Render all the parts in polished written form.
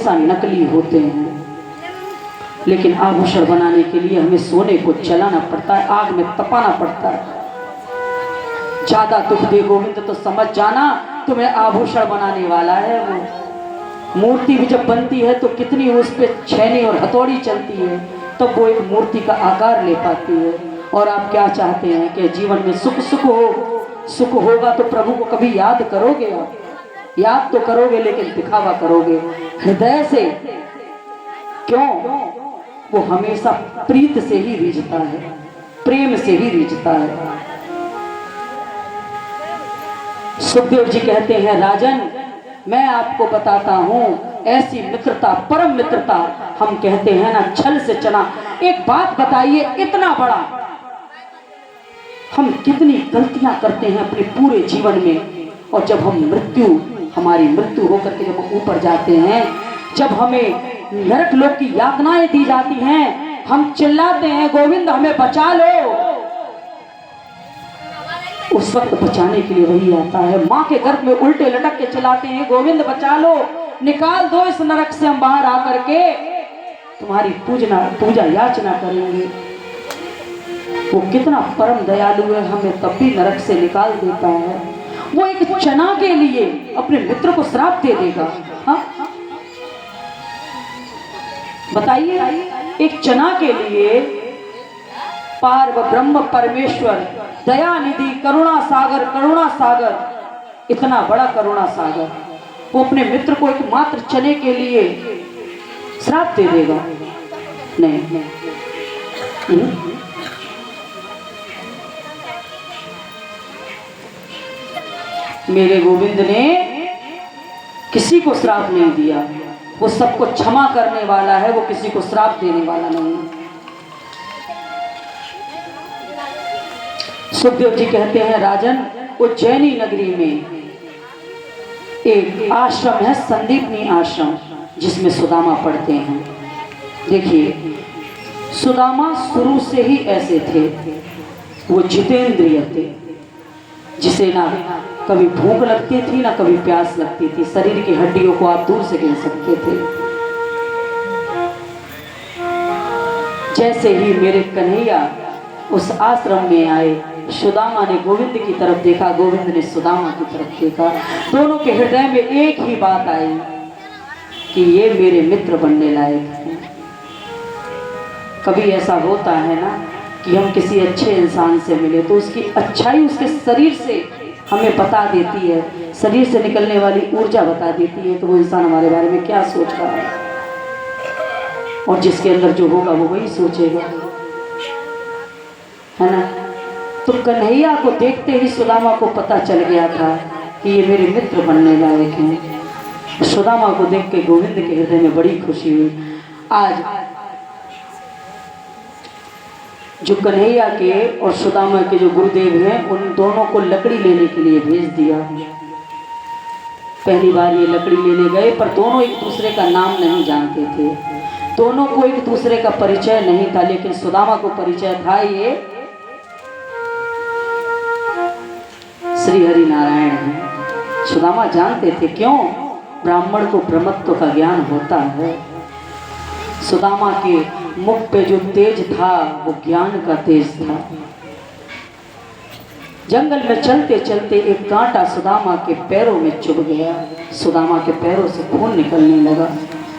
हमेशा नकली होते हैं। लेकिन आभूषण बनाने के लिए हमें सोने को जलाना पड़ता है, आग में तपाना पड़ता है। ज्यादा दुख दे गोविंद तो समझ जाना तुम्हें आभूषण बनाने वाला है वो। मूर्ति भी जब बनती है तो कितनी उस पर छैनी और हथौड़ी चलती है, तब वो एक मूर्ति का आकार ले पाती है। और आप क्या चाहते हैं कि जीवन में सुख सुख हो, सुख होगा तो प्रभु को कभी याद करोगे? आप याद तो करोगे लेकिन दिखावा करोगे हृदय से। क्यों? वो हमेशा प्रीत से ही रीझता है, प्रेम से ही रीझता है। सुखदेव जी कहते हैं, राजन मैं आपको बताता हूं, ऐसी मित्रता, परम मित्रता, हम कहते हैं ना छल से चना। एक बात बताइए, इतना बड़ा हम कितनी गलतियां करते हैं अपने पूरे जीवन में, और जब हम हमारी मृत्यु होकर के जब ऊपर जाते हैं, जब हमें नरक लोक की यातनाएं दी जाती हैं, हम चिल्लाते हैं गोविंद हमें बचा लो। उस वक्त बचाने के लिए वही आता है, माँ के गर्भ में उल्टे लटक के चिल्लाते हैं गोविंद बचा लो, निकाल दो इस नरक से, हम बाहर आकर के तुम्हारी पूजा याचना करेंगे। वो कितना परम दयालु है, हमें तब भी नरक से निकाल देता है। वो एक चना के लिए अपने मित्र को श्राप दे देगा? हाँ बताइए, एक चना के लिए पार ब्रह्म परमेश्वर दयानिधि करुणा सागर, इतना बड़ा करुणा सागर, वो अपने मित्र को एक मात्र चने के लिए श्राप दे देगा? नहीं। मेरे गोविंद ने किसी को श्राप नहीं दिया, वो सबको क्षमा करने वाला है, वो किसी को श्राप देने वाला नहीं है। सुखदेव जी कहते हैं, राजन उज्जैनी नगरी में एक आश्रम है, संदीपनी आश्रम, जिसमें सुदामा पढ़ते हैं। देखिए सुदामा शुरू से ही ऐसे थे, वो जितेंद्रिय थे, जिसे ना कभी भूख लगती थी ना कभी प्यास लगती थी, शरीर की हड्डियों को आप दूर से गिन सकते थे। जैसे ही मेरे कन्हैया उस आश्रम में आए, सुदामा ने गोविंद की तरफ देखा, गोविंद ने सुदामा की तरफ देखा, दोनों के हृदय में एक ही बात आई कि ये मेरे मित्र बनने लायक हैं। कभी ऐसा होता है ना कि हम किसी अच्छे इंसान से मिले तो उसकी अच्छाई उसके शरीर से हमें बता देती है, शरीर से निकलने वाली ऊर्जा बता देती है, तो वो इंसान हमारे बारे में क्या सोच रहा है, और जिसके अंदर जो होगा वो वही सोचेगा, है ना। तो कन्हैया को देखते ही सुदामा को पता चल गया था कि ये मेरे मित्र बनने लायक हैं। सुदामा को देख के गोविंद के हृदय में बड़ी खुशी हुई। आज जो कन्हैया के और सुदामा के जो गुरुदेव हैं, उन दोनों को लकड़ी लेने के लिए भेज दिया। पहली बार ये लकड़ी लेने गए, पर दोनों एक दूसरे का नाम नहीं जानते थे, दोनों को एक दूसरे का परिचय नहीं था, लेकिन सुदामा को परिचय था ये श्री हरि नारायण है। सुदामा जानते थे, क्यों? ब्राह्मण को ब्रह्मत्व का ज्ञान होता है। सुदामा के मुख पे जो तेज था वो ज्ञान का तेज था। जंगल में चलते चलते एक कांटा सुदामा के पैरों में चुभ गया, सुदामा के पैरों से खून निकलने लगा।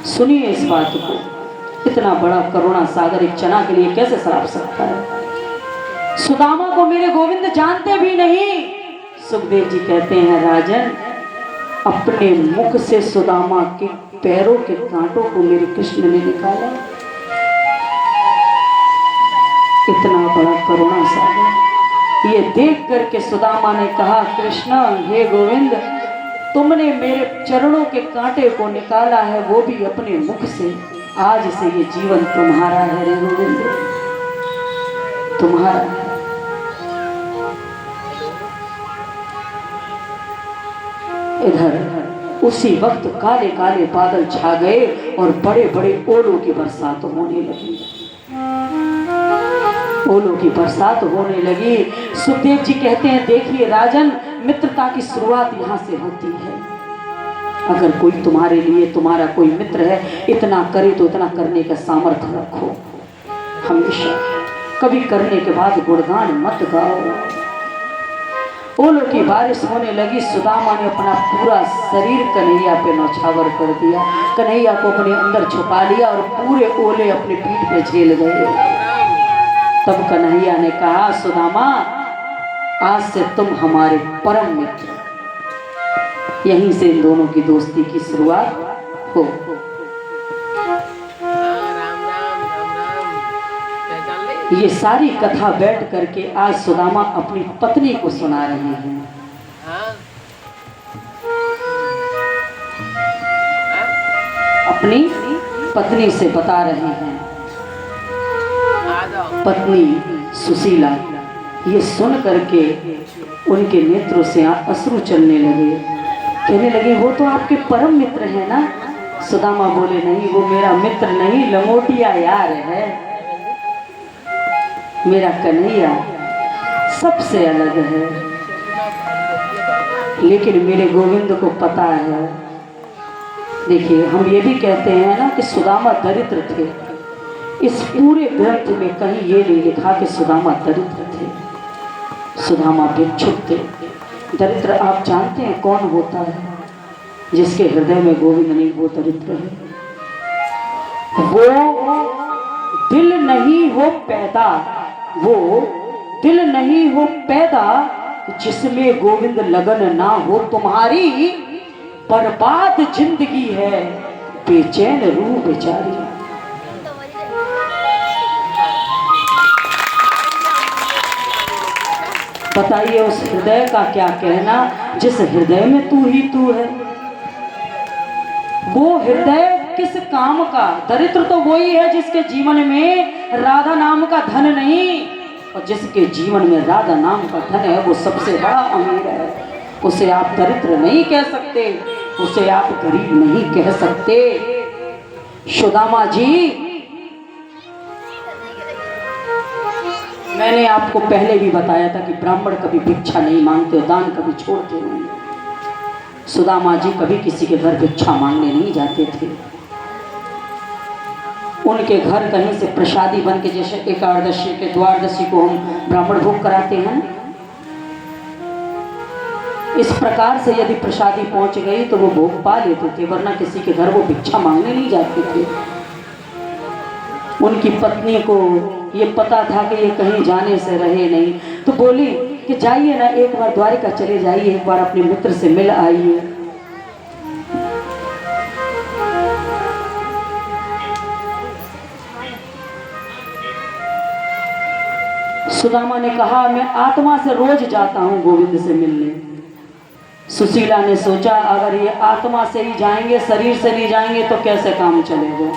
सुनिए इस बात को, इतना बड़ा करुणा सागर एक चना के लिए कैसे श्राप सकता है? सुदामा को मेरे गोविंद जानते भी नहीं। सुखदेव जी कहते हैं, राजन अपने मुख से सुदामा के पैरों के कांटों को मेरे कृष्ण ने निकाला। इतना बड़ा करुणा सागर, ये देख करके सुदामा ने कहा, कृष्ण हे गोविंद, तुमने मेरे चरणों के कांटे को निकाला है, वो भी अपने मुख से। आज से ये जीवन तुम्हारा है रे गोविंद, तुम्हारा है। इधर उसी वक्त काले काले बादल छा गए और बड़े बड़े ओलों की बरसात होने लगी, ओलों की बरसात होने लगी। सुखदेव जी कहते हैं, देखिए राजन, मित्रता की शुरुआत यहाँ से होती है। अगर कोई तुम्हारे लिए, तुम्हारा कोई मित्र है, इतना करे तो इतना करने का सामर्थ्य रखो। हमेशा कभी करने के बाद गुणगान मत गाओ। ओलों की बारिश होने लगी, सुदामा ने अपना पूरा शरीर कन्हैया पे नौछावर कर दिया, कन्हैया को अपने अंदर छुपा लिया और पूरे ओले अपने पीठ पे झेल गए। तब कन्हैया ने कहा, सुदामा आज से तुम हमारे परम मित्र। यहीं से इन दोनों की दोस्ती की शुरुआत हो। ये सारी कथा बैठ करके आज सुदामा अपनी पत्नी को सुना रहे हैं। अपनी पत्नी से बता रहे हैं। पत्नी सुशीला ये सुन करके उनके नेत्रों से अश्रु चलने लगे। कहने लगे, वो तो आपके परम मित्र हैं ना? सुदामा बोले, नहीं, वो मेरा मित्र नहीं, लंगोटिया यार है। मेरा कन्हैया सबसे अलग है। लेकिन मेरे गोविंद को पता है। देखिए, हम ये भी कहते हैं ना कि सुदामा दरिद्र थे। इस पूरे ग्रंथ में कहीं ये नहीं लिखा कि सुदामा दरिद्र थे। सुदामा भिक्षुक थे। दरिद्र आप जानते हैं कौन होता है? जिसके हृदय में गोविंद नहीं, वो दरिद्र है। वो दिल नहीं हो पैदा, वो दिल नहीं हो पैदा जिसमें गोविंद लगन ना हो। तुम्हारी बर्बाद जिंदगी है, बेचैन रूह बेचारी। बताइए उस हृदय का क्या कहना जिस हृदय में तू ही तू है। वो हृदय किस काम का? दरिद्र तो वही है जिसके जीवन में राधा नाम का धन नहीं, और जिसके जीवन में राधा नाम का धन है वो सबसे बड़ा अमीर है। उसे आप दरिद्र नहीं कह सकते, उसे आप गरीब नहीं कह सकते। सुदामा जी, मैंने आपको पहले भी बताया था कि ब्राह्मण कभी भिक्षा नहीं मांगते और दान कभी छोड़ते नहीं। सुदामा जी कभी किसी के घर भिक्षा मांगने नहीं जाते थे। उनके घर कहीं से प्रसादी बन के, जैसे एकादशी के द्वादशी को हम ब्राह्मण भोग कराते हैं, इस प्रकार से यदि प्रसादी पहुंच गई तो वो भोग पा लेते थे, वरना किसी के घर वो भिक्षा मांगने नहीं जाते थे। उनकी पत्नी को ये पता था कि ये कहीं जाने से रहे नहीं, तो बोली कि जाइए ना, एक बार द्वारिका चले जाइए, एक बार अपने मित्र से मिल आइए। सुदामा ने कहा, मैं आत्मा से रोज जाता हूं गोविंद से मिलने। सुशीला ने सोचा, अगर ये आत्मा से ही जाएंगे, शरीर से नहीं जाएंगे तो कैसे काम चलेगा।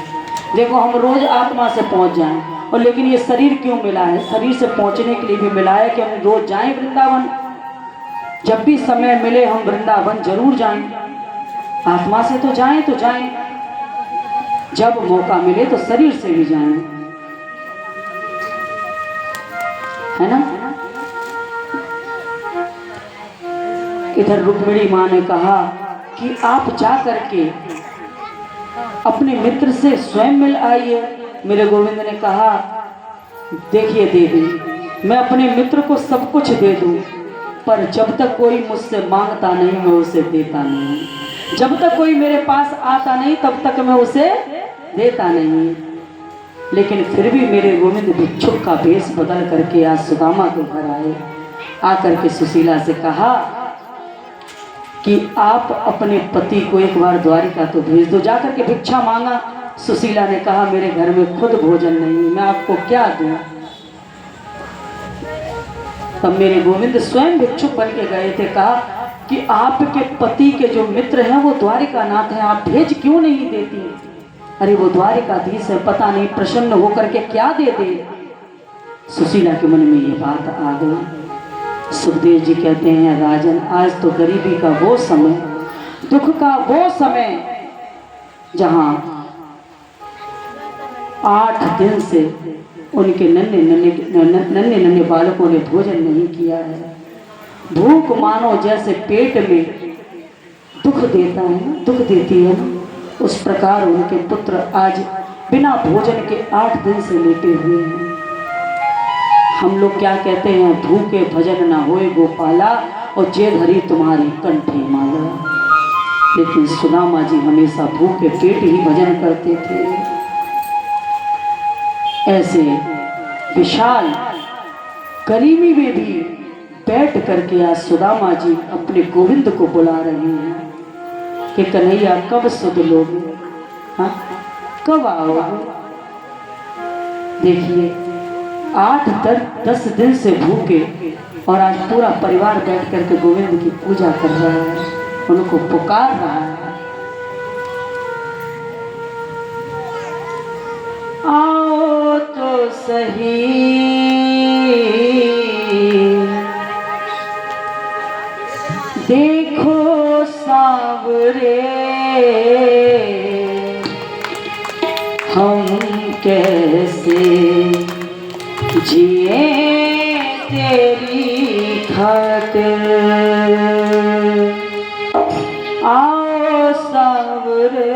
देखो, हम रोज आत्मा से पहुंच जाएं, और लेकिन ये शरीर क्यों मिला है? शरीर से पहुंचने के लिए भी मिला है कि हम रोज जाएं वृंदावन। जब भी समय मिले हम वृंदावन जरूर जाएं। आत्मा से तो जाएं, जब मौका मिले तो शरीर से भी जाएं, है ना? इधर रुक्मिणी माँ ने कहा कि आप जा करके अपने मित्र से स्वयं मिल आइए। मेरे गोविंद ने कहा, देखिए देवी, मैं अपने मित्र को सब कुछ दे दूं, पर जब तक कोई मुझसे मांगता नहीं मैं उसे देता नहीं। जब तक कोई मेरे पास आता नहीं तब तक मैं उसे देता नहीं। लेकिन फिर भी मेरे गोविंद भिक्षुक का भेष बदल करके आज सुदामा के घर आए। आकर के सुशीला से कहा कि आप अपने पति को एक बार द्वारिका तो भेज दो। जाकर के भिक्षा मांगा। सुशीला ने कहा, मेरे घर में खुद भोजन नहीं, मैं आपको क्या दूं। तब मेरे गोविंद स्वयं भिक्षुक बन के गए थे। कहा कि आपके पति के जो मित्र हैं वो द्वारिका नाथ हैं, आप भेज क्यों नहीं देती? अरे वो द्वारिकाधीश है, पता नहीं प्रसन्न होकर के क्या दे दे। सुशीला के मन में ये बात आ गई। सुखदेव जी कहते हैं, राजन, आज तो गरीबी का वो समय, दुख का वो समय, जहां 8 दिन से उनके नन्हे बालकों ने भोजन नहीं किया है। भूख मानो जैसे पेट में दुख देता है ना, दुख देती है ना, उस प्रकार उनके पुत्र आज बिना भोजन के 8 दिन से लेटे हुए हैं। हम लोग क्या कहते हैं, भूखे भजन ना होए गोपाला और जे धरी तुम्हारी कंठी माला। लेकिन सुदामा जी हमेशा भूखे पेट ही भजन करते थे। ऐसे विशाल गर्मी में भी बैठ करके आज सुदामा जी अपने गोविंद को बुला रहे हैं कि कन्हैया कब सुध लोगे, हाँ कब आओगे। देखिए 8-10 दिन से भूखे और आज पूरा परिवार बैठ करके गोविंद की पूजा कर रहा है, उनको पुकार रहा है। आओ तो सही देखो सांवरे हम कैसे जिए तेरी खातिर। आओ सांवरे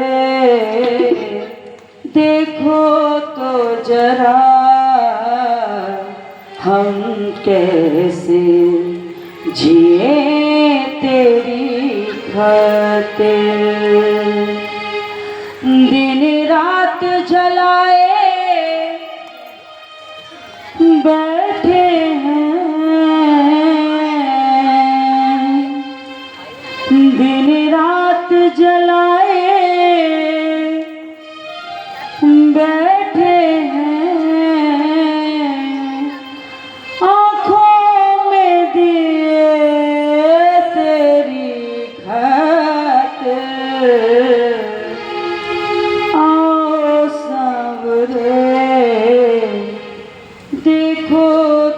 देखो तो जरा हम कैसे जिए तेरी खातिर। दिन रात जलाए बैठे हैं, दिन रात जलाए बैठे हैं, आँखों में दिए तेरी खातिर। आओ सांवरे देखो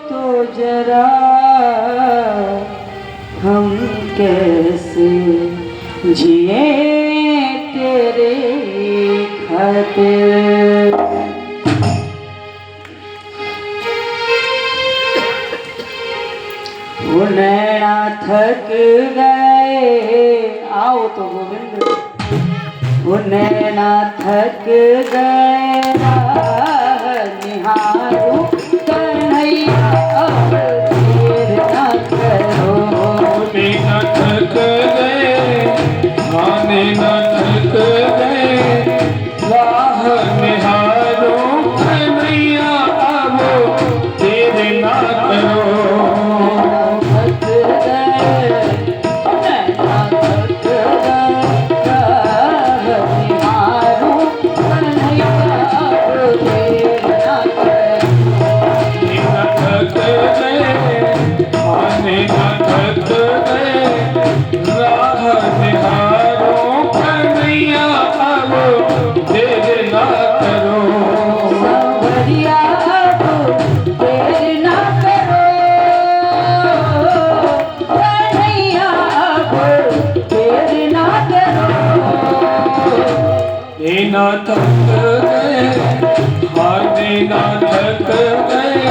तो जरा हम कैसे जिए तेरे खातिर। वो नैना थक गए, आओ तो गोविंद। वो नैना थक गए निहारू कन्हैया अब देर न करो। न थक गए आने न थक गए राह निहारो कन्हैया अब देर न करो। थक गए नैना थक गए राह निहारू कन्हैया अब देर न करो। न थक गए आने न थक गए राह निहारो कन्हैया अब देर न करो। सांवरिया अब देर न करो, कन्हैया अब देर न करो। न थक गए आने न थक गए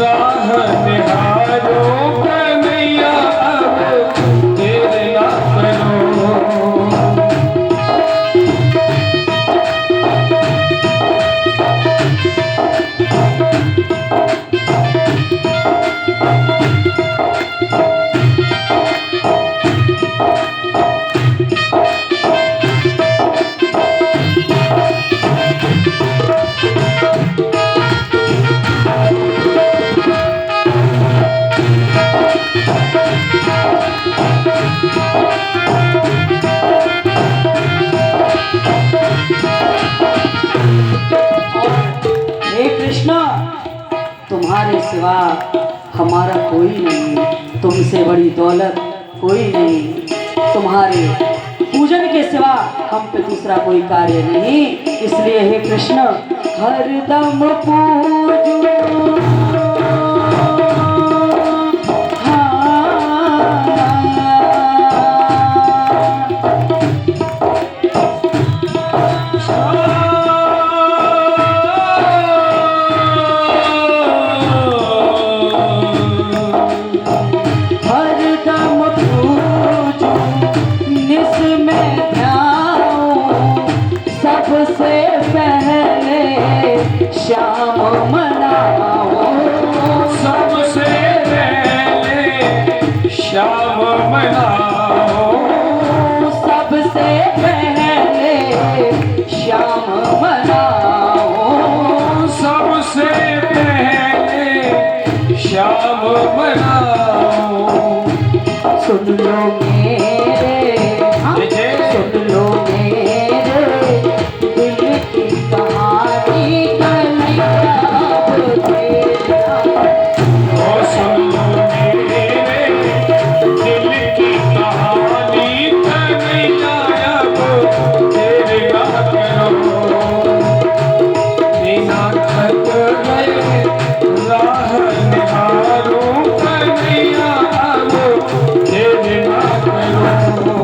राह निहारो कन्हैया अब देर न करो। हे कृष्ण तुम्हारे सिवा हमारा कोई नहीं, तुमसे बड़ी दौलत कोई नहीं, तुम्हारे पूजन के सिवा हम पे दूसरा कोई कार्य नहीं। इसलिए हे कृष्ण हरदम पूजो हरदम पूजो निस सबसे पहले श्याम मनाओ, सबसे पहले श्याम मनाओ, सबसे पहले श्याम मनाओ, सबसे पहले श्याम मनाओ। सुन लो मेरे, हाँ, सुन लो मेरे दिल की कहानी, कन्हैया तेरा। ओ सुन लो मेरे दिल की कहानी, कन्हैया अब तेरे ना करो। बिना थक गए राह निहारो, कन्हैया अब तेरे ना करो।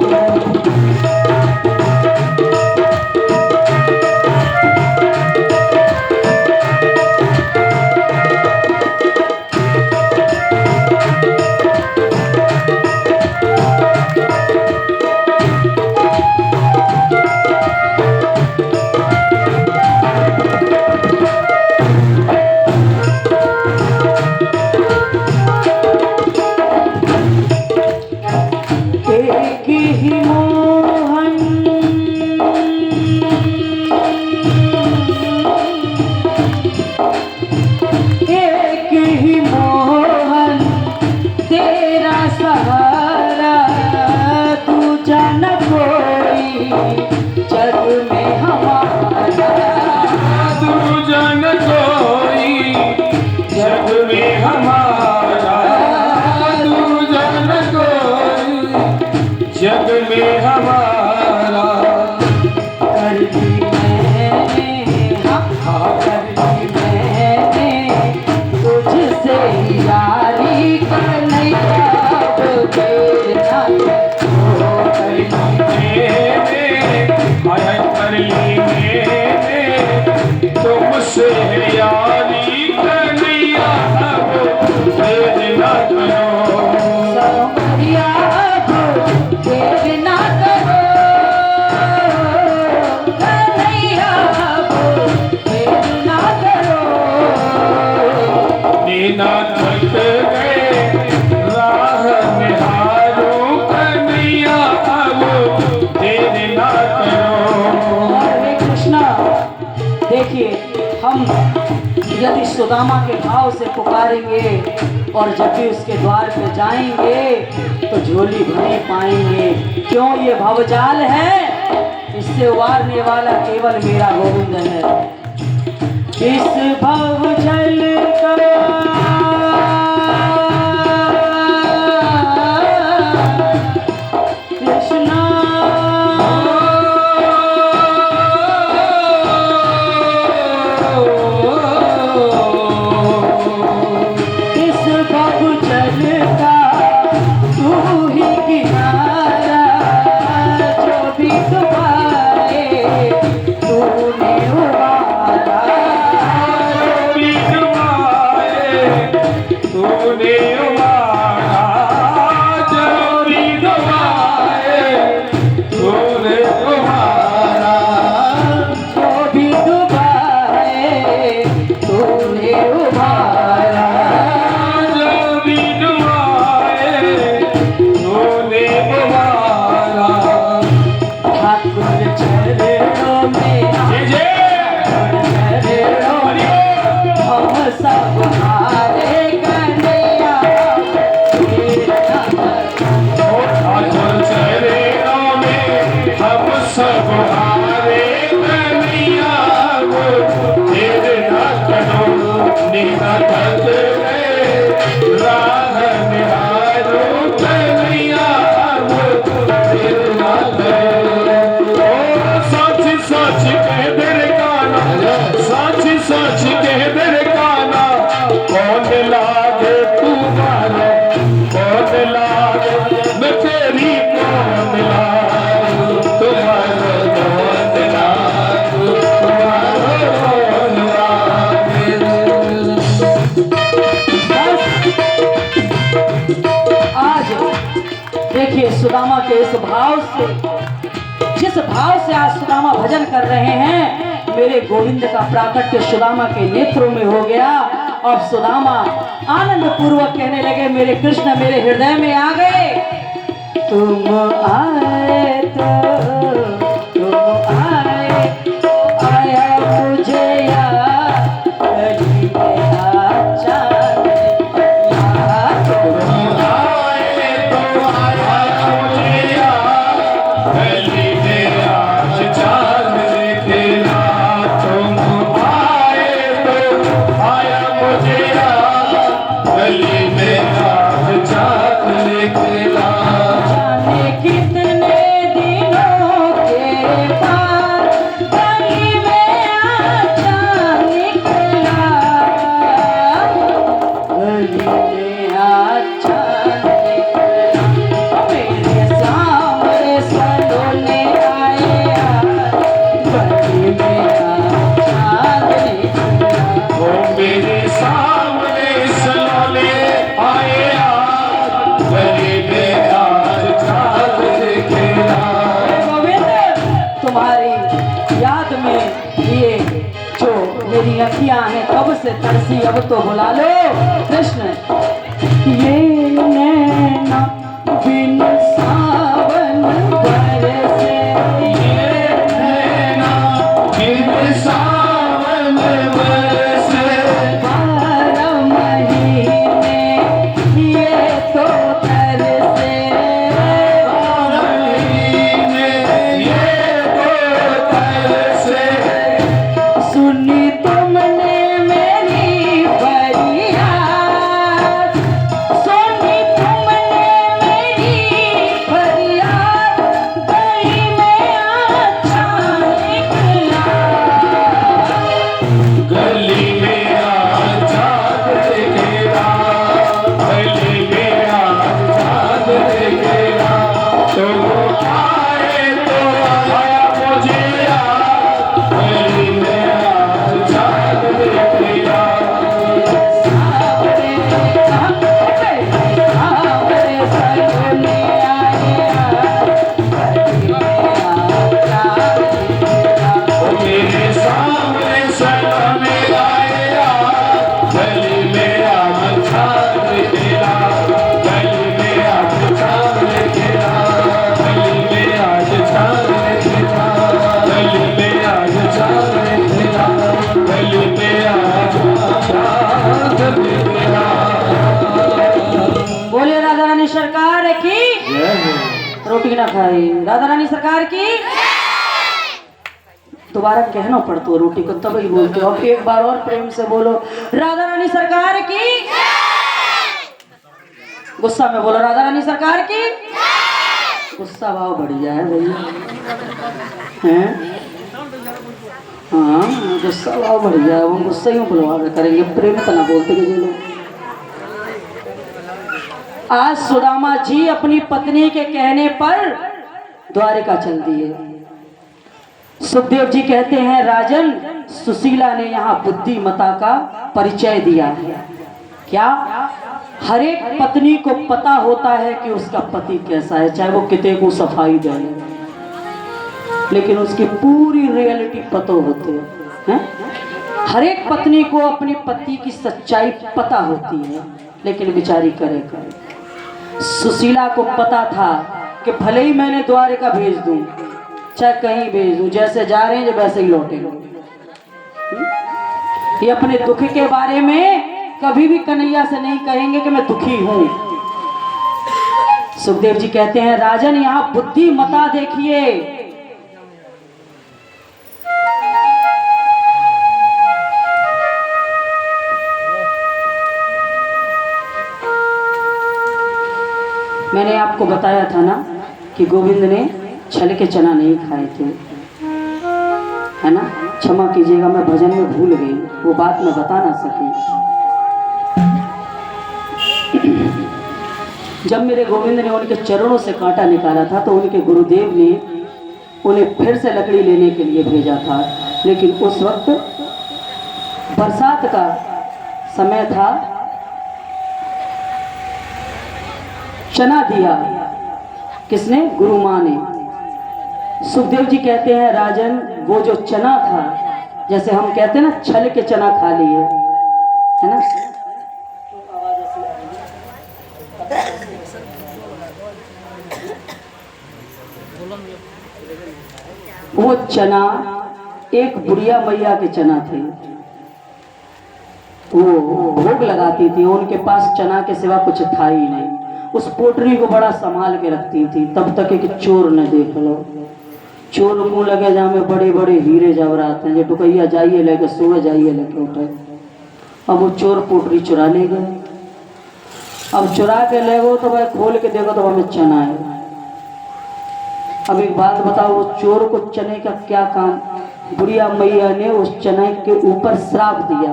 एक ही मोहन, एक ही मोहन तेरा सहारा, दूजा न कोई जग में हमारा, दूजा न कोई जग में हमारा, दूजा न कोई जग में हमारा। कर ली मैंने, हाँ, कर ली मैंने तुझसे यारी, कन्हैया अब तेरा ओ कर ली। आया कर ली मैंने तुमसे यारी, कन्हैया अब तेरे ना करो। समरिया अब देर ना करो, कन्हैया अब देर ना करो। नीना थक गए राह निहारो, कन्हैया अब तेरे ना करो। हरे कृष्णा, देखिए हम यदि सुदामा के भाव से पुकारेंगे और जब भी उसके द्वार पे जाएंगे तो झोली भरी पाएंगे। क्यों? ये भवजाल है, इससे उबारने वाला केवल मेरा गोविंद है। इस भवजल का कृष्णा भाव से आज सुदामा भजन कर रहे हैं। मेरे गोविंद का प्राकट्य सुदामा के नेत्रों में हो गया और सुदामा आनंद पूर्वक कहने लगे, मेरे कृष्ण मेरे हृदय में आ गए। तुम आए तो तुम आए, आया मुझे याद, गली में आचा अखियां हैं कब से तरसी, अब तो बुला लो कृष्ण। ये नैना बिन सावन बरसे, ये नैना बिन सावन बरसे, 12 महीने ये तो तरसे, 12 महीने ये तो तरसे। सुनी सरकार की रोटी ना खाई, राधा रानी सरकार की। दोबारा कहना पड़ता है रोटी को, तब ही बोलते हो। एक बार और प्रेम से बोलो, राधा रानी सरकार की। गुस्सा में बोलो, राधा रानी सरकार की। गुस्सा भाव बढ़िया है भैया, हैं? हाँ, गुस्सा भाव बढ़िया है, वो गुस्सा ही बुलवा करेंगे, प्रेम तो ना बोलते कि लोग। आज सुदामा जी अपनी पत्नी के कहने पर द्वारिका चल दिए। सुखदेव जी कहते हैं, राजन सुशीला ने यहाँ बुद्धिमता का परिचय दिया है। क्या? हर एक पत्नी को पता होता है कि उसका पति कैसा है, चाहे वो कितने को सफाई दे, लेकिन उसकी पूरी रियलिटी पता होती है। हर एक पत्नी को अपने पति की सच्चाई पता होती है, लेकिन बेचारी करे करे। सुशीला को पता था कि भले ही मैंने द्वारिका भेज दूं, चाहे कहीं भेज दूं, जैसे जा रहे हैं वैसे ही लौटेंगे। ये अपने दुख के बारे में कभी भी कन्हैया से नहीं कहेंगे कि मैं दुखी हूं। सुखदेव जी कहते हैं, राजन यहाँ बुद्धिमता देखिए। मैंने आपको बताया था ना कि गोविंद ने छल के चना नहीं खाए थे, है ना? क्षमा कीजिएगा, मैं भजन में भूल गई, वो बात मैं बता ना सकी। जब मेरे गोविंद ने उनके चरणों से कांटा निकाला था तो उनके गुरुदेव ने उन्हें फिर से लकड़ी लेने के लिए भेजा था, लेकिन उस वक्त बरसात का समय था। चना दिया किसने? गुरु माँ ने। सुखदेव जी कहते हैं राजन, वो जो चना था, जैसे हम कहते हैं ना छल के चना खा लिए, है ना, वो चना एक बुढ़िया मैया के चना थे, वो भोग लगाती थी, उनके पास चना के सिवा कुछ था ही नहीं। उस पोटरी को बड़ा संभाल के रखती थी, तब तक एक चोर न देख लो। चोर मुंह लगे जहाँ में बड़े बड़े हीरे जवाहरात हैं, जो टुकैया जाइए लेके सुबह जाइए लेके उठे। अब वो चोर पोटरी चुरा ले गए। अब चुरा के ले गो तो भाई खोल के देखो तो हमें चना है। अब एक बात बताओ, वो चोर को चने का क्या काम? बुढ़िया मैया ने उस चने के ऊपर श्राप दिया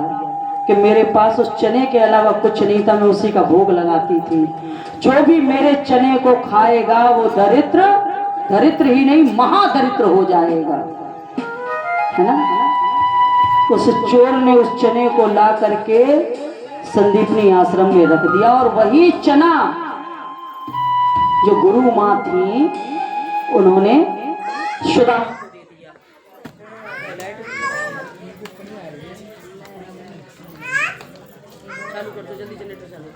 कि मेरे पास उस चने के अलावा कुछ नहीं था, मैं उसी का भोग लगाती थी। जो भी मेरे चने को खाएगा वो दरिद्र, दरिद्र ही नहीं महादरिद्र हो जाएगा, है ना। उस चोर ने उस चने को ला करके संदीपनी आश्रम में रख दिया, और वही चना जो गुरु माँ थी उन्होंने शुदा चालू कर दो, जल्दी जनरेटर चालू।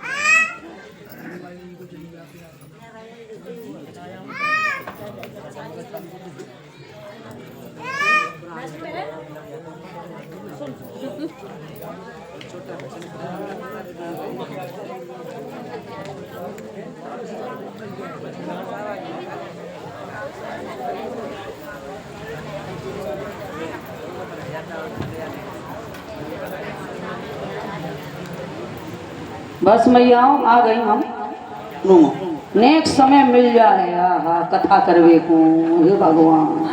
बस मैया आ गई हम रूम, नेक्स्ट समय मिल जाए। हाँ कथा करवे को, हे भगवान।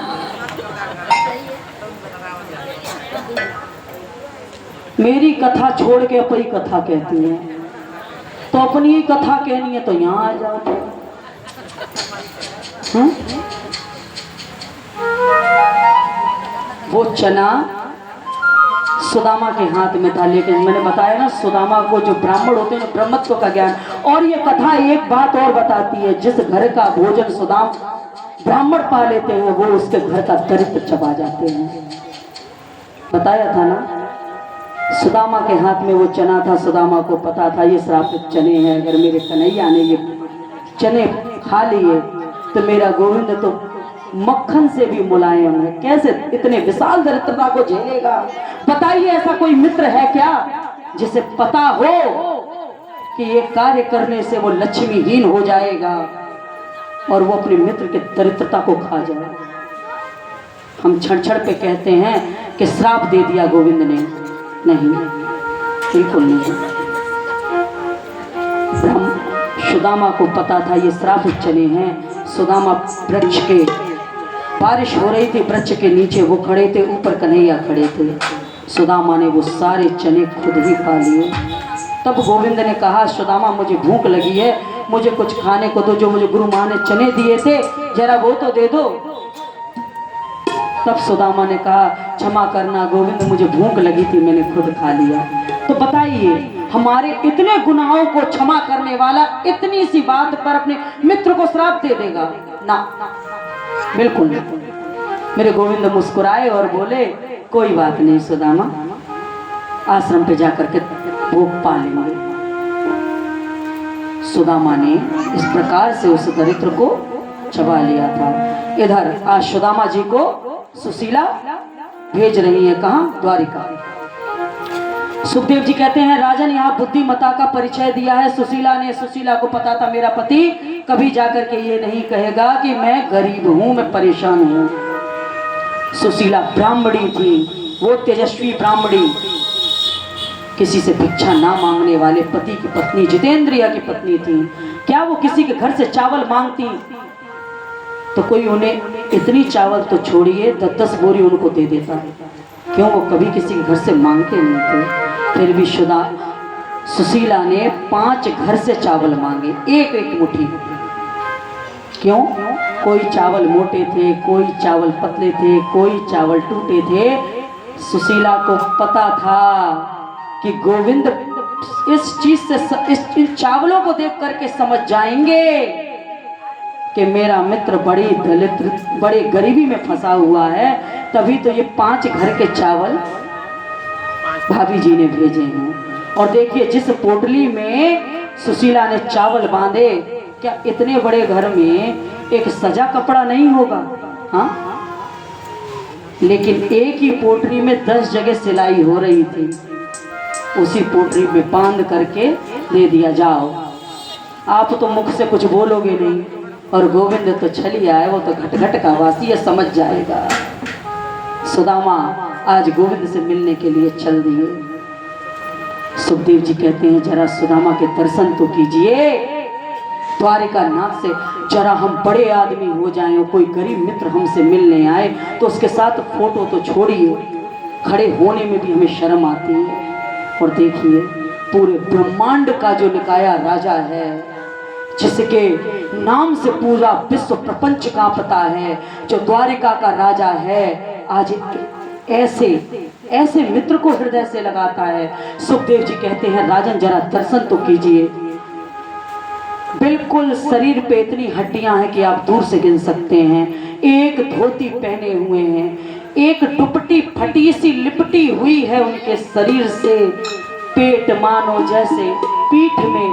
मेरी कथा छोड़ के अपनी कथा कहती है, तो अपनी ही कथा कहनी है तो यहाँ आ जाओ। वो चना सुदामा के हाथ में था, लेकिन मैंने बताया ना सुदामा को जो ब्राह्मण होते हैं ब्रह्मत्व का ज्ञान। और ये कथा एक बात और बताती है, जिस घर का भोजन सुदाम ब्राह्मण पा लेते हैं वो उसके घर का दरिद्र चबा जाते हैं। बताया था ना, सुदामा के हाथ में वो चना था, सुदामा को पता था ये श्रापित चने हैं, अगर मेरे कन्हैया ने ये चने खा लिए तो मेरा गोविंद तो मक्खन से भी मुलायम है, कैसे इतने विशाल दरिद्रता को झेलेगा। बताइए ऐसा कोई मित्र है क्या जिसे पता हो कि ये कार्य करने से वो लक्ष्मीहीन हो जाएगा और वो अपने मित्र के दरिद्रता को खा जाए। हम क्षण क्षण पे कहते हैं कि श्राप दे दिया गोविंद ने, नहीं बिल्कुल नहीं। सुदामा को पता था ये श्रापित चने हैं। सुदामा वृक्ष के, बारिश हो रही थी, वृक्ष के नीचे वो खड़े थे, ऊपर कन्हैया खड़े थे। सुदामा ने वो सारे चने खुद ही खा लिए। तब गोविंद ने कहा सुदामा मुझे भूख लगी है, मुझे कुछ खाने को दो, जो मुझे गुरु माँ ने चने दिए थे जरा वो तो दे दो। तब सुदामा ने कहा क्षमा करना गोविंद, मुझे भूख लगी थी, मैंने खुद खा लिया। तो बताइए हमारे इतने गुनाहों को क्षमा करने वाला इतनी सी बात पर अपने मित्र को श्राप दे देगा? ना, बिल्कुल नहीं। मेरे गोविंद मुस्कुराए और बोले कोई बात नहीं सुदामा, आश्रम पे जाकर के भोग पा लेंगे। सुदामा ने इस प्रकार से उस दरिद्र को चबा लिया था। इधर आज सुदामा जी को सुशीला भेज रही है, कहाँ? द्वारिका। सुखदेव जी कहते हैं राजन यहाँ बुद्धिमता का परिचय दिया है सुशीला ने। सुशीला को पता था मेरा पति कभी जाकर के ये नहीं कहेगा कि मैं गरीब हूं, मैं परेशान हूं। सुशीला ब्राह्मणी थी, वो तेजस्वी ब्राह्मणी, किसी से भिक्षा ना मांगने वाले पति की पत्नी, जितेंद्रिया की पत्नी थी। क्या वो किसी के घर से चावल मांगती तो कोई उन्हें इतनी चावल तो छोड़िए 10-10 बोरी उनको दे देता? क्यों? वो कभी किसी के घर से मांगते नहीं थे। फिर भी सुशीला ने 5 घर से चावल मांगे, एक एक मुट्ठी। क्यों? कोई चावल मोटे थे, कोई चावल पतले थे, कोई चावल टूटे थे। सुशीला को पता था कि गोविंद इस चीज से, इन चावलों को देख करके समझ जाएंगे कि मेरा मित्र बड़ी दलित बड़े गरीबी में फंसा हुआ है, तभी तो ये 5 घर के चावल भाभी जी ने भेजे हैं। और देखिए जिस पोटली में सुशीला ने चावल बांधे, क्या इतने बड़े घर में एक सजा कपड़ा नहीं होगा? हाँ, लेकिन एक ही पोटली में 10 जगह सिलाई हो रही थी। उसी पोटली में बांध करके दे दिया, जाओ। आप तो मुख से कुछ बोलोगे नहीं, और गोविंद तो छलिया है, वो तो घट का वासी है, समझ जाएगा। सुदामा आज गोविंद से मिलने के लिए चल दिए। सुखदेव जी कहते हैं जरा सुदामा के दर्शन तो कीजिए, द्वारिका नाथ से जरा हम बड़े आदमी हो जाएं और कोई गरीब मित्र हमसे मिलने आए तो उसके साथ फोटो तो छोड़िए, खड़े होने में भी हमें शर्म आती है। और देखिए पूरे ब्रह्मांड का जो निकाया राजा है, जिसके नाम से पूरा विश्व प्रपंच कांपता है, जो द्वारिका का राजा है, आज ऐसे ऐसे मित्र को हृदय से लगाता है। सुखदेव जी कहते हैं राजन जरा दर्शन तो कीजिए। बिल्कुल शरीर पे इतनी हड्डियां हैं कि आप दूर से गिन सकते हैं। एक धोती पहने हुए हैं, एक दुपट्टी फटी सी लिपटी हुई है उनके शरीर से। पेट मानो जैसे पीठ में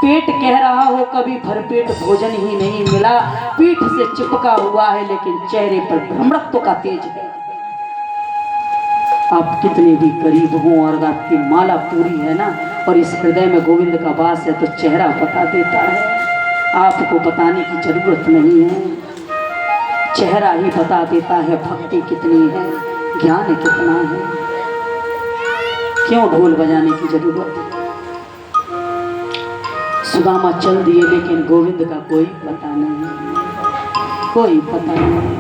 पेट कह रहा हो कभी भरपेट भोजन ही नहीं मिला, पीठ से चिपका हुआ है, लेकिन चेहरे पर भ्रमरत्व का तेज है। आप कितने भी करीब हों और आपकी माला पूरी है ना, और इस हृदय में गोविंद का वास है, तो चेहरा बता देता है। आपको बताने की जरूरत नहीं है, चेहरा ही बता देता है भक्ति कितनी है, ज्ञान कितना है। क्यों ढोल बजाने की जरूरत है? सुदामा चल दिए, लेकिन गोविंद का कोई पता नहीं, कोई पता नहीं।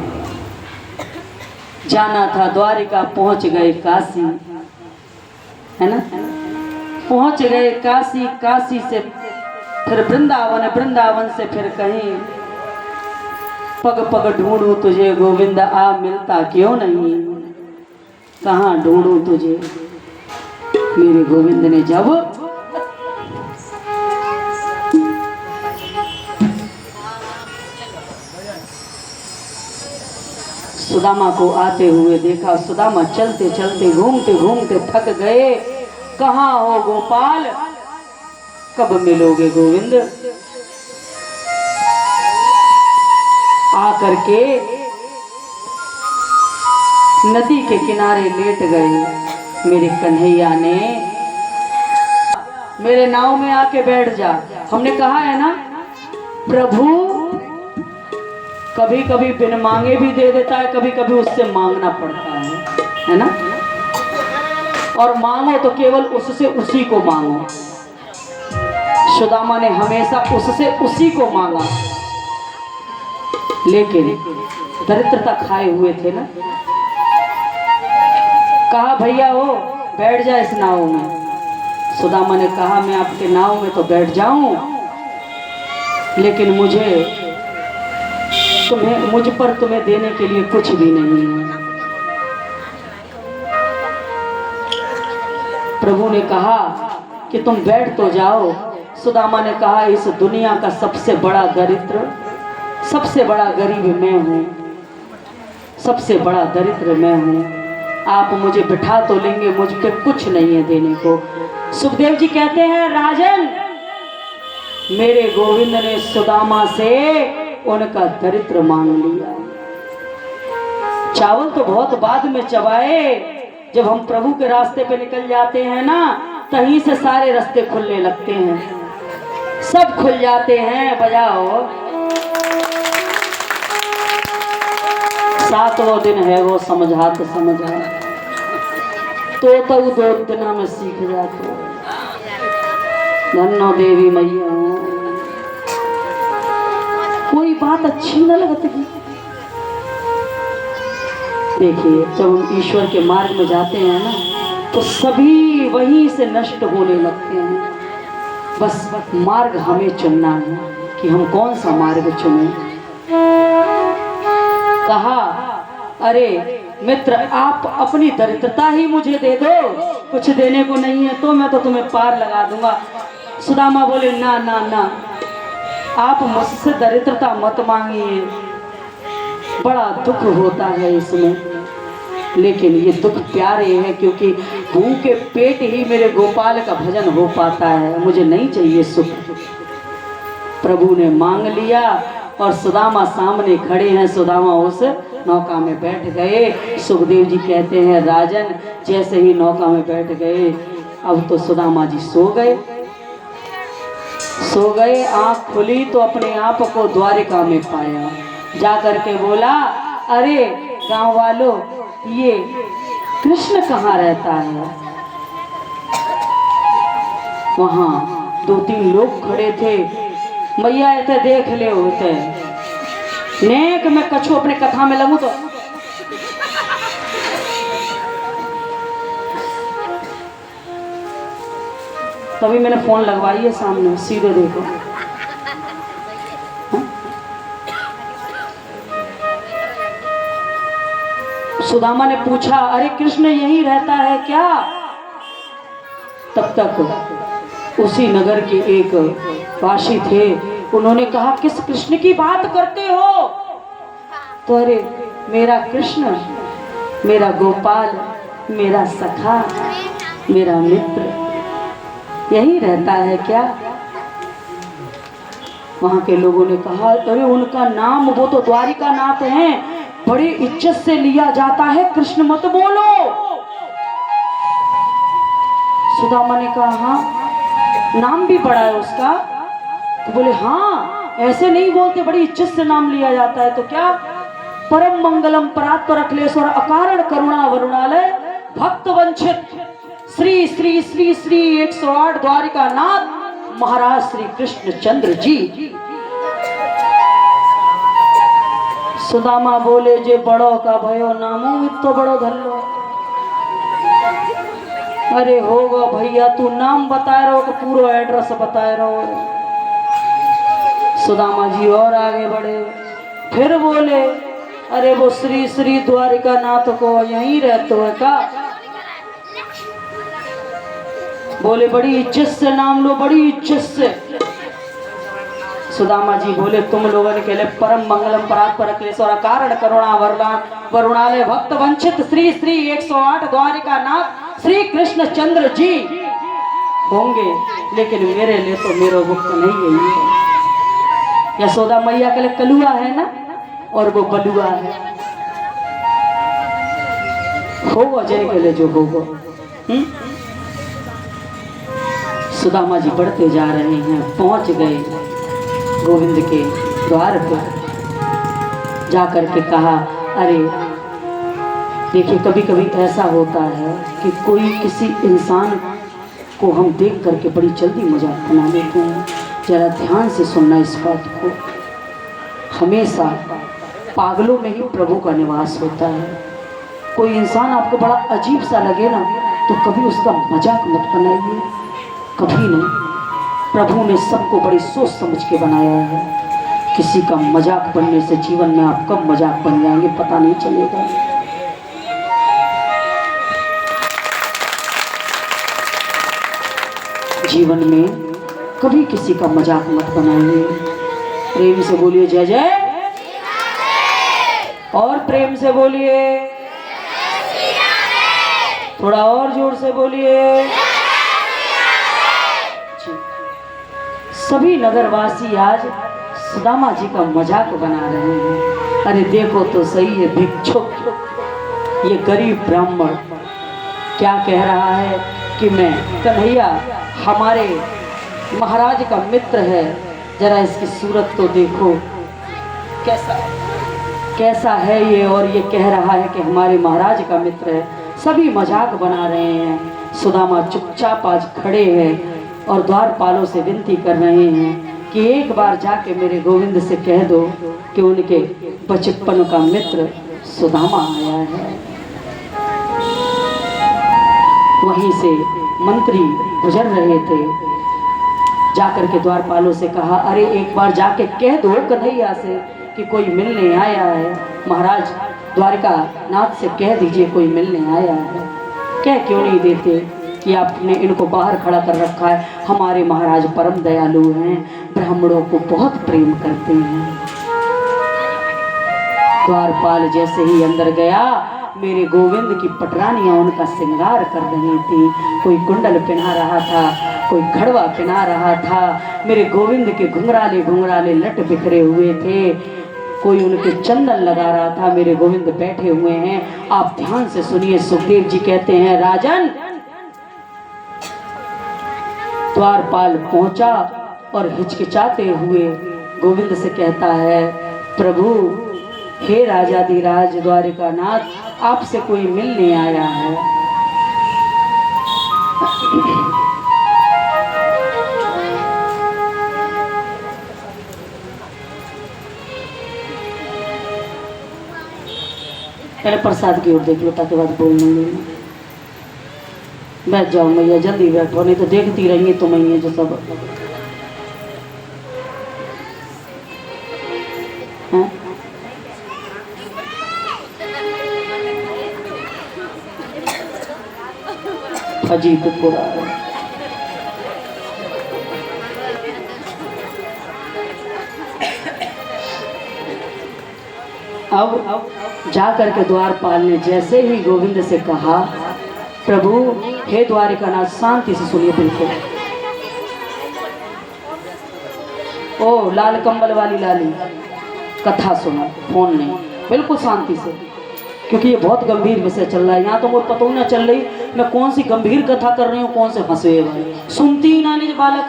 जाना था द्वारिका, पहुंच गए काशी, है ना, पहुंच गए काशी, काशी से फिर वृंदावन, वृंदावन से फिर कहीं। पग पग ढूंढूं तुझे गोविंद, आ मिलता क्यों नहीं, कहाँ ढूंढूं तुझे मेरे गोविंद ने जब सुदामा को आते हुए देखा। सुदामा चलते चलते घूमते घूमते थक गए। कहाँ हो गोपाल, कब मिलोगे गोविंद? आकर के नदी के किनारे लेट गए। मेरे कन्हैया ने मेरे नाव में आके बैठ जा। हमने कहा है ना प्रभु कभी कभी बिन मांगे भी दे देता है, कभी कभी उससे मांगना पड़ता है ना। और मांगो तो केवल उससे उसी को मांगो। सुदामा ने हमेशा उससे उसी को मांगा, लेकिन दरिद्रता खाए हुए थे ना। कहा भैया हो बैठ जा इस नाव में। सुदामा ने कहा मैं आपके नाव में तो बैठ जाऊं, लेकिन मुझ पर तुम्हें देने के लिए कुछ भी नहीं है। प्रभु ने कहा कि तुम बैठ तो जाओ। सुदामा ने कहा इस दुनिया का सबसे बड़ा दरिद्र, सबसे बड़ा गरीब मैं हूँ, सबसे बड़ा दरिद्र मैं हूँ। आप मुझे बिठा तो लेंगे, मुझ पे कुछ नहीं है देने को। सुखदेव जी कहते हैं राजन मेरे गोविंद ने सुदामा से उनका दरिद्र मांग लिया। चावल तो बहुत बाद में चबाए, जब हम प्रभु के रास्ते पे निकल जाते हैं ना, तहीं से सारे रास्ते खुलने लगते हैं, सब खुल जाते हैं। बजाओ, 7वां दिन है वो समझा तो समझा, तो 2 दिन में सीख जाते। धन्नो देवी मैया, कोई बात अच्छी न लगती। देखिए जब हम ईश्वर के मार्ग में जाते हैं ना, तो सभी वहीं से नष्ट होने लगते हैं। बस मार्ग हमें चुनना है कि हम कौन सा मार्ग चुने। कहा अरे मित्र आप अपनी दरिद्रता ही मुझे दे दो, कुछ देने को नहीं है तो मैं तो तुम्हें पार लगा दूंगा। सुदामा बोले ना ना ना, आप मुझसे दरिद्रता मत मांगिए, बड़ा दुख होता है इसमें, लेकिन ये दुख प्यारे है क्योंकि भूखे पेट ही मेरे गोपाल का भजन हो पाता है। मुझे नहीं चाहिए सुख। प्रभु ने मांग लिया और सुदामा सामने खड़े हैं। सुदामा उस नौका में बैठ गए। सुखदेव जी कहते हैं राजन जैसे ही नौका में बैठ गए, अब तो सुदामा जी सो गए। आंख खुली तो अपने आप को द्वारिका में पाया। जा करके बोला, अरे गांव वालों, ये कृष्ण कहाँ रहता है? वहां 2-3 लोग खड़े थे। मैया ऐसे देख ले होते नेक मैं कछु अपने कथा में लगूं तो तभी मैंने फोन लगवाई है सामने, सीधे देखो। सुदामा ने पूछा, अरे कृष्ण यहीं रहता है क्या? तब तक उसी नगर के एक वासी थे, उन्होंने कहा, किस कृष्ण की बात करते हो? तो अरे मेरा कृष्ण, मेरा गोपाल, मेरा सखा, मेरा मित्र यही रहता है क्या? वहां के लोगों ने कहा, अरे उनका नाम, वो तो द्वारिका नाथ हैं, बड़ी इज्जत से लिया जाता है, कृष्ण मत बोलो। सुदामा ने कहा, हाँ नाम भी बड़ा है उसका? तो बोले, हाँ ऐसे नहीं बोलते, बड़ी इज्जत से नाम लिया जाता है। तो क्या? परम मंगलम परात्पर अखिलेश्वर अकारण करुणा वरुणालय भक्त वंचित श्री श्री श्री श्री 108 द्वारिका नाथ महाराज श्री कृष्ण चंद्र जी। सुदामा बोले, जे बड़ो का भयो नामो इतो बड़ो धल्लो। अरे होगा भैया, तू नाम बताए रहो कि पूरा एड्रेस बताए रहो। सुदामा जी और आगे बढ़े, फिर बोले, अरे वो श्री श्री द्वारिका नाथ को यहीं रहते हो का? बोले, बड़ी इज्जत से नाम लो, बड़ी इज्जत से। सुदामा जी बोले, तुम लोगों के लिए परम मंगलम परात्पर अखिलेश्वर कारण करुणा वरुणालय भक्त वंचित श्री श्री 108 द्वारिका नाथ श्री कृष्ण चंद्र जी होंगे, लेकिन मेरे लिए तो मेरो भक्त नहीं है। यशोदा मैया के लिए कलुआ है ना, और वो बलुआ है। होगा जय के लिए जो होगा। सुदामा जी बढ़ते जा रहे हैं, पहुंच गए गोविंद के द्वार पर। जाकर के कहा, अरे देखिए कभी कभी ऐसा होता है कि कोई किसी इंसान को हम देख करके बड़ी जल्दी मजाक बना लेते हैं। जरा ध्यान से सुनना इस बात को। हमेशा पागलों में ही प्रभु का निवास होता है। कोई इंसान आपको बड़ा अजीब सा लगे ना, तो कभी उसका मजाक मत बनाइए, कभी नहीं। प्रभु ने सबको बड़ी सोच समझ के बनाया है। किसी का मजाक बनने से जीवन में आप कब मजाक बन जाएंगे पता नहीं चलेगा। जीवन में कभी किसी का मजाक मत बनाइए। प्रेम से बोलिए जय जय, और प्रेम से बोलिए, थोड़ा और जोर से बोलिए। सभी नगरवासी आज सुदामा जी का मजाक बना रहे हैं। अरे देखो तो सही है भिक्षुक, ये गरीब ब्राह्मण क्या कह रहा है कि मैं कन्हैया हमारे महाराज का मित्र है, जरा इसकी सूरत तो देखो कैसा है ये, और ये कह रहा है कि हमारे महाराज का मित्र है। सभी मजाक बना रहे हैं। सुदामा चुपचाप आज खड़े हैं और द्वारपालों से विनती कर रहे हैं कि एक बार जाके मेरे गोविंद से कह दो कि उनके बचपन का मित्र सुदामा आया है। वहीं से मंत्री गुजर रहे थे। जाकर के द्वारपालों से कहा, अरे एक बार जाके कह दो कन्हैया से कि कोई मिलने आया है। महाराज द्वारिका नाथ से कह दीजिए कोई मिलने आया है। कह क्यों नहीं देते? कि आपने इनको बाहर खड़ा कर रखा है। हमारे महाराज परम दयालु हैं, ब्राह्मणों को बहुत प्रेम करते हैं। द्वारपाल जैसे ही अंदर गया, मेरे गोविंद की पटरानियां उनका श्रृंगार कर रही थी। कोई कुंडल पहना रहा था, कोई घड़वा पहना रहा था। मेरे गोविंद के घुंघराले घुंघराले लट बिखरे हुए थे, कोई उनके चंदन लगा रहा था। मेरे गोविंद बैठे हुए हैं। आप ध्यान से सुनिए, सुखदेव जी कहते हैं, राजन। द्वारपाल पहुंचा और हिचकिचाते हुए गोविंद से कहता है, प्रभु, हे राजाधिराज द्वारिकानाथ, आपसे कोई मिलने आया है। पहले प्रसाद की ओर देख लो, ताकि बात बोलने नहीं। बैठ जाओ मैया, जल्दी बैठो, नहीं तो देखती रहेंगी तो मैया जो सब है। अजीब पूरा अब जा करके द्वारपाल ने जैसे ही गोविंद से कहा, प्रभु, हे द्वारिकानाथ, शांति से सुनिए बिल्कुल। ओ लाल कंबल वाली लाली, कथा सुनो, फोन नहीं, बिल्कुल शांति से, क्योंकि ये बहुत गंभीर विषय चल रहा है। यहाँ तो मुझे पता ही ना चल रही मैं कौन सी गंभीर कथा कर रही हूँ, कौन से हंसे वाली। सुनती ही ना निज बालक।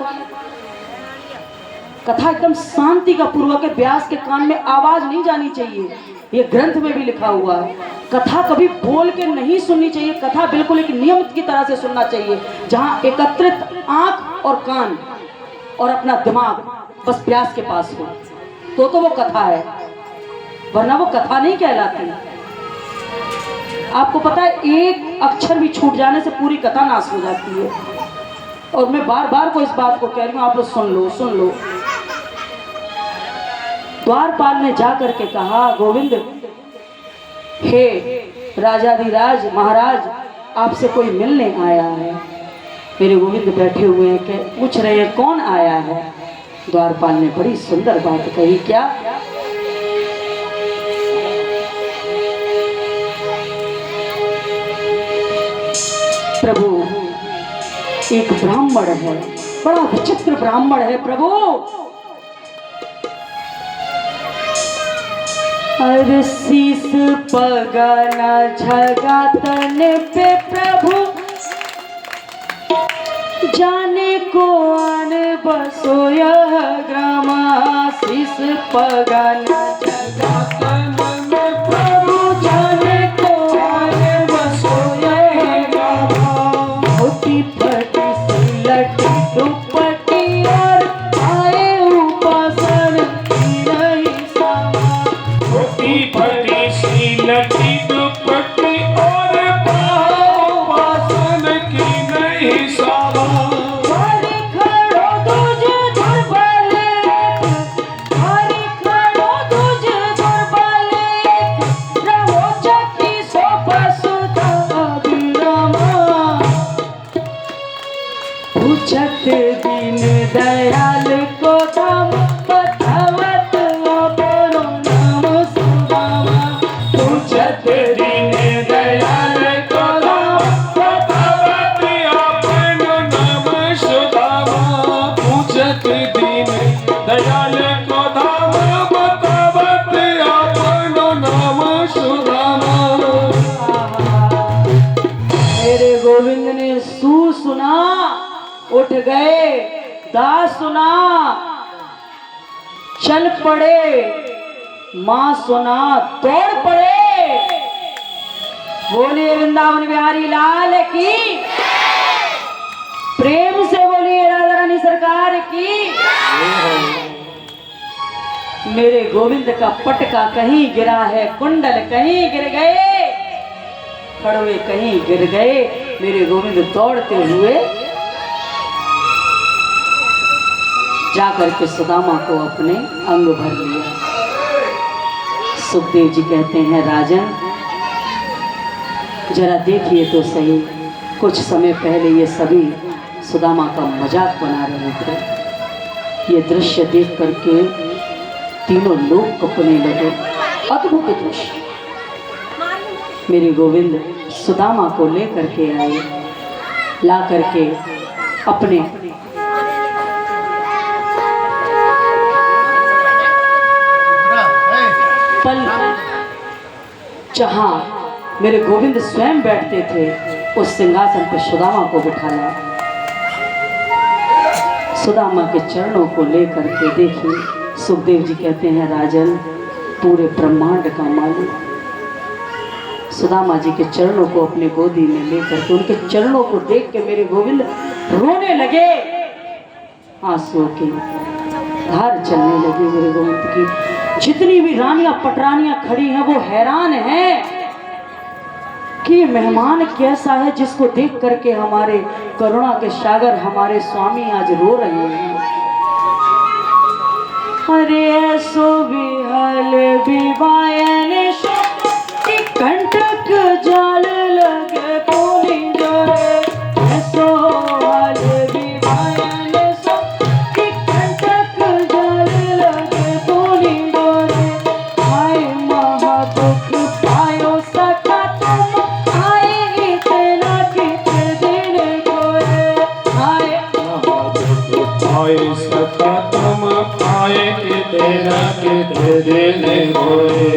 कथा एकदम शांति का पूर्वक है, व्यास के कान में आवाज नहीं जानी चाहिए। ये ग्रंथ में भी लिखा हुआ है, कथा कभी बोल के नहीं सुननी चाहिए। कथा बिल्कुल एक नियम की तरह से सुनना चाहिए, जहाँ एकत्रित आंख और कान और अपना दिमाग बस व्यास के पास हो, तो वो कथा है, वरना वो कथा नहीं कहलाती। आपको पता है, एक अक्षर भी छूट जाने से पूरी कथा नाश हो जाती है। और मैं बार बार को इस बात को कह रही हूँ, आप लोग सुन लो, सुन लो। द्वारपाल ने जा करके कहा, गोविंद, हे राजाधिराज महाराज, आपसे कोई मिलने आया है। मेरे गोविंद बैठे हुए हैं, पूछ रहे हैं कौन आया है। द्वारपाल ने बड़ी सुंदर बात कही, क्या? प्रभु, एक ब्राह्मण है, बड़ा विचित्र ब्राह्मण है प्रभु। अरे शीस पगाना झगातन पे प्रभु, जाने को आने बसो यह ग्रामा। शीस पगाना झगातन में प्रभु, जाने को आने बसो यह ग्रामा। होती फटी सी लटी दुपट्टी और आए उपासन की नहीं सामा। होती फटी सी लटी दुपट्टी और उपासन की नहीं सामा। हरि खड़ो तुझ दुर्बले, हरि खड़ो तुझ दुर्बले, रहो चक्की सो बसुधा अभिरामा। पूछत दीन दयाल को धाम, बतावत अपनो नाम सुदामा। पूछत दीन दयाल को धाम, बतावत अपनो नाम सुदामा। पूछत दीन दयाल को धाम, बतावत अपनो नाम सुदामा। मेरे गोविंद ने सू सुना, उठ गए, दास सुना, चल पड़े, मां सुना, दौड़ पड़े। बोलिए वृंदावन बिहारी लाल की, प्रेम से बोलिए राधा रानी सरकार की। मेरे गोविंद का पटका कहीं गिरा है, कुंडल कहीं गिर गए, खड़वे कहीं गिर गए। मेरे गोविंद दौड़ते हुए जाकर के सुदामा को अपने अंग भर लिया। सुखदेव जी कहते हैं, राजन, जरा देखिए तो सही, कुछ समय पहले ये सभी सुदामा का मजाक बना रहे थे। ये दृश्य देख करके तीनों लोग कपने लगे। अद्भुत दृश्य। मेरे गोविंद सुदामा को लेकर के आए, ला करके अपने पल जहां मेरे गोविंद स्वयं बैठते थे उस सिंहासन पर सुदामा को बिठाया। सुदामा के चरणों को लेकर के देखिए, सुखदेव जी कहते हैं राजन पूरे ब्रह्मांड का मालिक। सुदामा जी के चरणों को अपने गोदी में लेकर के उनके चरणों को देख के मेरे गोविंद रोने लगे। आंसुओं की धार चलने लगी मेरे गोविंद की। जितनी भी रानियां पटरानियां खड़ी हैं वो हैरान हैं कि ये मेहमान कैसा है जिसको देख करके हमारे करुणा के सागर हमारे स्वामी आज रो रहे हैं। अरे सो विहल विवायन कंटक जाल लगे पोली जोरे सो हल विवायन कंटक जाल लगे पोली जोरे। हाय महादुख पायो सखा तुम आए इतना कितने दिन गोरे। हाय महादुख पायो सखा तुम आए इतना कितने दिन गोरे।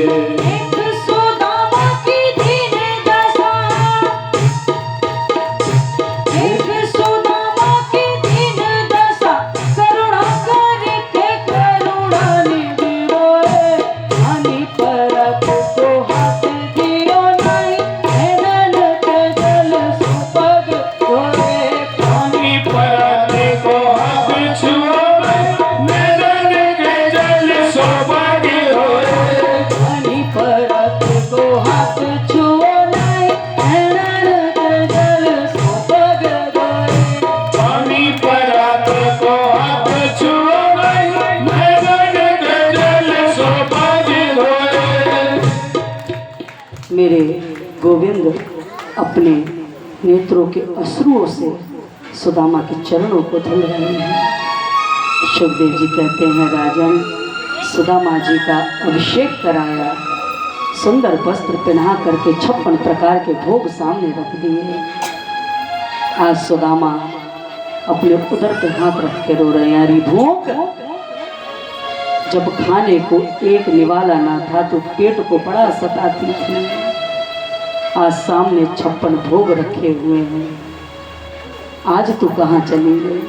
मेरे गोविंद अपने नेत्रों के अश्रुओं से सुदामा के चरणों को धुल रहे हैं। सुखदेव जी कहते हैं राजन सुदामा जी का अभिषेक कराया, सुंदर वस्त्र पहना करके 56 प्रकार के भोग सामने रख दिए। आज सुदामा अपने उदर पे हाथ रख के रो रहे हैं। अरे भूख जब खाने को एक निवाला ना था तो पेट को बड़ा सताती थी। आज सामने 56 भोग रखे हुए हैं, आज तू कहाँ चली गई।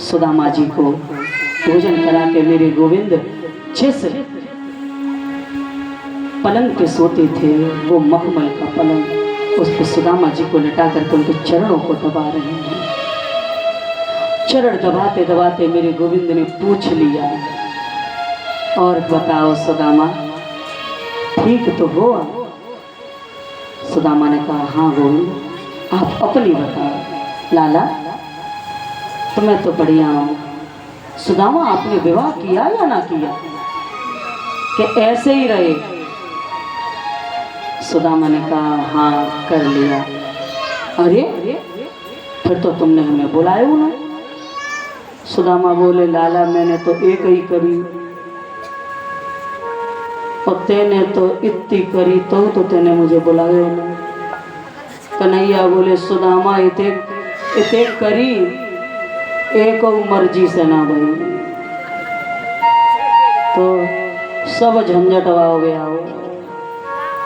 सुदामा जी को भोजन करा के मेरे गोविंद जिस पलंग पे सोते थे वो मखमल का पलंग, उस पर सुदामा जी को लटा करके उनके चरणों को दबा रहे हैं। चरण दबाते दबाते मेरे गोविंद ने पूछ लिया, और बताओ सुदामा ठीक तो हो। सुदामा ने कहा हाँ गोविंद आप अपनी बताओ। लाला तो मैं तो बढ़िया हूँ। सुदामा आपने विवाह किया या ना किया कि ऐसे ही रहे। सुदामा ने कहा हाँ कर लिया। अरे फिर तो तुमने हमें बुलाया ना। सुदामा बोले लाला मैंने तो एक ही करी और तेने तो इतनी करी तो तेने मुझे बुलाया ना। कन्हैया बोले सुदामा इते करी एक मर्जी से ना बनी तो सब झंझट हो गया हो।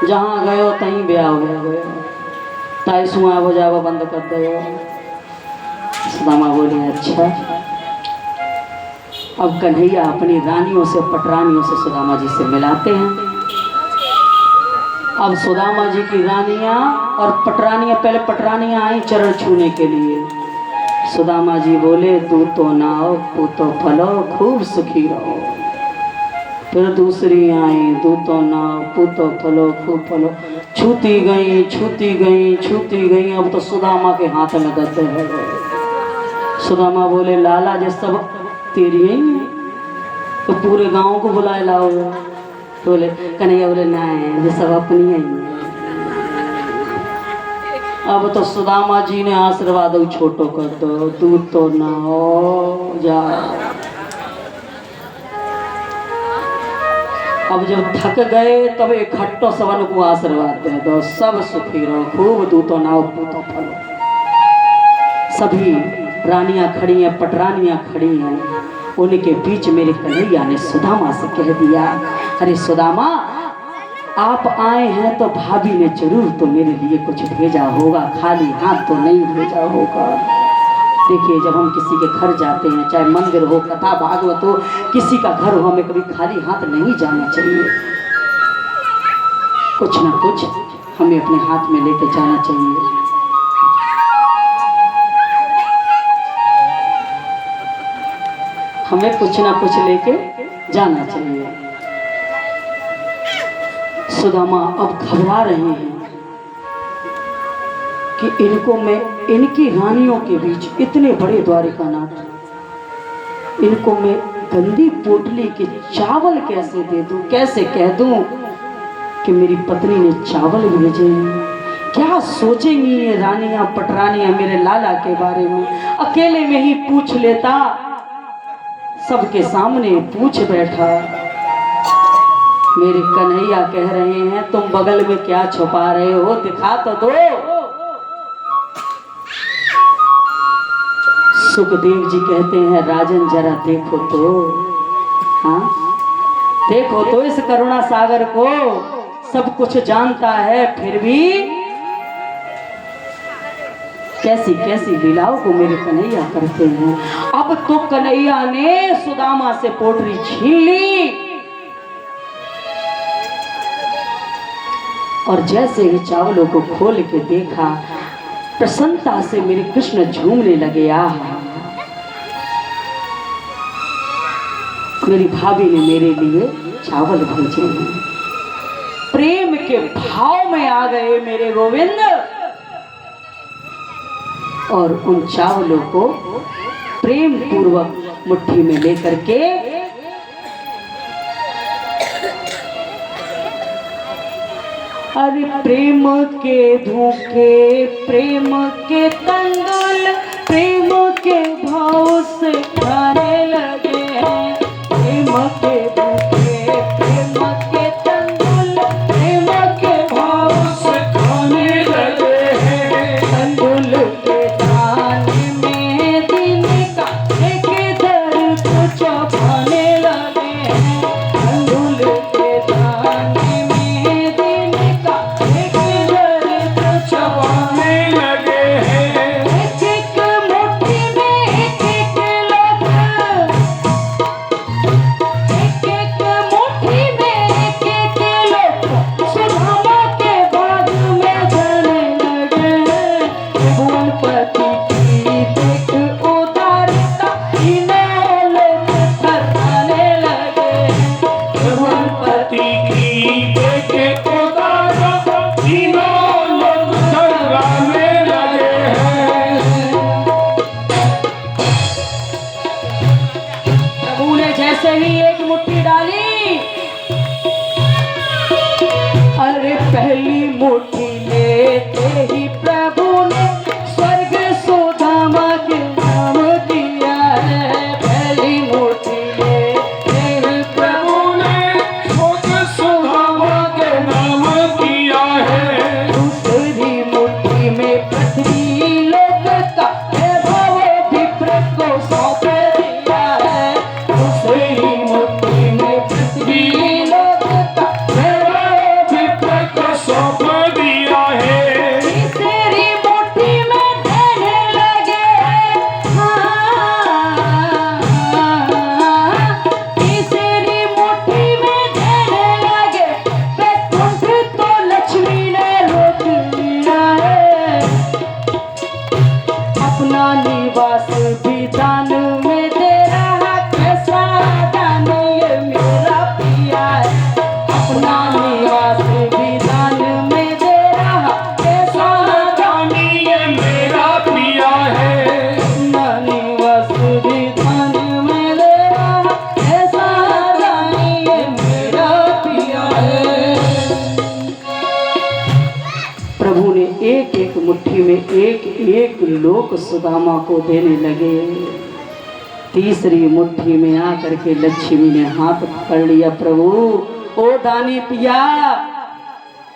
जहाँ गयो तहीं ब्याह हो गया ताई सुहा बजावा बंद कर दो। सुदामा बोले अच्छा। अब कन्हैया अपनी रानियों से पटरानियों से सुदामा जी से मिलाते हैं। अब सुदामा जी की रानियां और पटरानियां, पहले पटरानियां आई चरण छूने के लिए। सुदामा जी बोले तू तो नाओ तू तो फलो खूब सुखी रहो। फिर दूसरी आई तू तो नाओ तू तो फलो खूब फलो। छूती गई छूती गई छूती गई। अब तो सुदामा के हाथ में गद्दे है। सुदामा बोले लाला जे सब तेरी ही तो पूरे गांव को बुलाए लाओ। तो बोले कन्हैया बोले ना है ये सब अपनी है। अब तो सुदामा जी ने आशीर्वाद छोटो कर दो, दूध तो ना हो जा। अब जब थक गए तब इकट्ठो सबन को आशीर्वाद दे दो, सब सुखी रहो, खूब दूतो नाव पूतो फलो। सभी रानियां खड़ी हैं, पटरानियां खड़ी हैं, उनके बीच मेरे कन्हैया ने सुदामा से कह दिया, अरे सुदामा आप आए हैं तो भाभी ने जरूर तो मेरे लिए कुछ भेजा होगा, खाली हाथ तो नहीं भेजा होगा। देखिए जब हम किसी के घर जाते हैं, चाहे मंदिर हो, कथा भागवत हो, किसी का घर हो, हमें कभी खाली हाथ नहीं जाना चाहिए। कुछ ना कुछ हमें अपने हाथ में लेके जाना चाहिए। हमें कुछ ना कुछ लेके जाना चाहिए। सुदामा अब घबरा रहे हैं कि इनको मैं इनकी रानियों के बीच, इतने बड़े द्वारिकानाथ, इनको मैं गंदी पोटली के चावल कैसे दे दूं, कैसे कह दूं कि मेरी पत्नी ने चावल भेजे हैं। क्या सोचेंगी ये रानियां पटरानियां मेरे लाला के बारे में। अकेले में ही पूछ लेता, सबके सामने पूछ बैठा। मेरे कन्हैया कह रहे हैं तुम बगल में क्या छुपा रहे हो, दिखा तो दो। सुखदेव जी कहते हैं राजन जरा देखो तो, हाँ देखो तो इस करुणा सागर को, सब कुछ जानता है फिर भी कैसी कैसी लीलाओं को मेरे कन्हैया करते हैं। अब तो कन्हैया ने सुदामा से पोटली छीन ली और जैसे ही चावलों को खोल के देखा, प्रसन्नता से मेरे कृष्ण झूमने लगे। मेरी भाभी ने मेरे लिए चावल भेजे हैं। प्रेम के भाव में आ गए मेरे गोविंद और उन चावलों को प्रेम पूर्वक मुट्ठी में लेकर के अरे प्रेम के धोखे, प्रेम के तंदुल, प्रेम के भाव से खाने लगे हैं। प्रेम के धोखे, प्रेम के तंदुल, प्रेम के भाव से खाने लगे हैं। तंदुल के दाने में दिन का एक दर्द चबाने लगे हैं। तंदुल के दाने जैसे ही एक मुट्ठी डाली, अरे पहली मुट्ठी लेते ही प्रभु ने स्वर्ग सुदामा के नाम दिया है। पहली मुट्ठी लेते ही प्रभु ने स्वर्ग सुदामा के नाम दिया है। दूसरी मुट्ठी में पृथ्वी लोक का वैभव विप्र को सौंप दिया है। दूसरी मुट्ठी में पृथ्वी लोक का वैभव विप्र को सौंप दिया है। प्रभु ने एक एक मुट्ठी में एक एक लोक सुदामा को देने लगे। तीसरी मुट्ठी में आकर के लक्ष्मी ने हाथ पकड़ लिया, प्रभु ओ दानी पिया,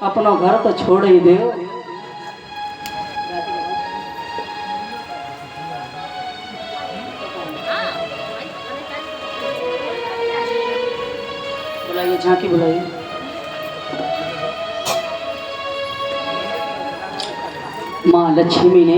अपना घर तो छोड़ ही दे। बुलाइए, झांकी बुलाइए। माँ लक्ष्मी ने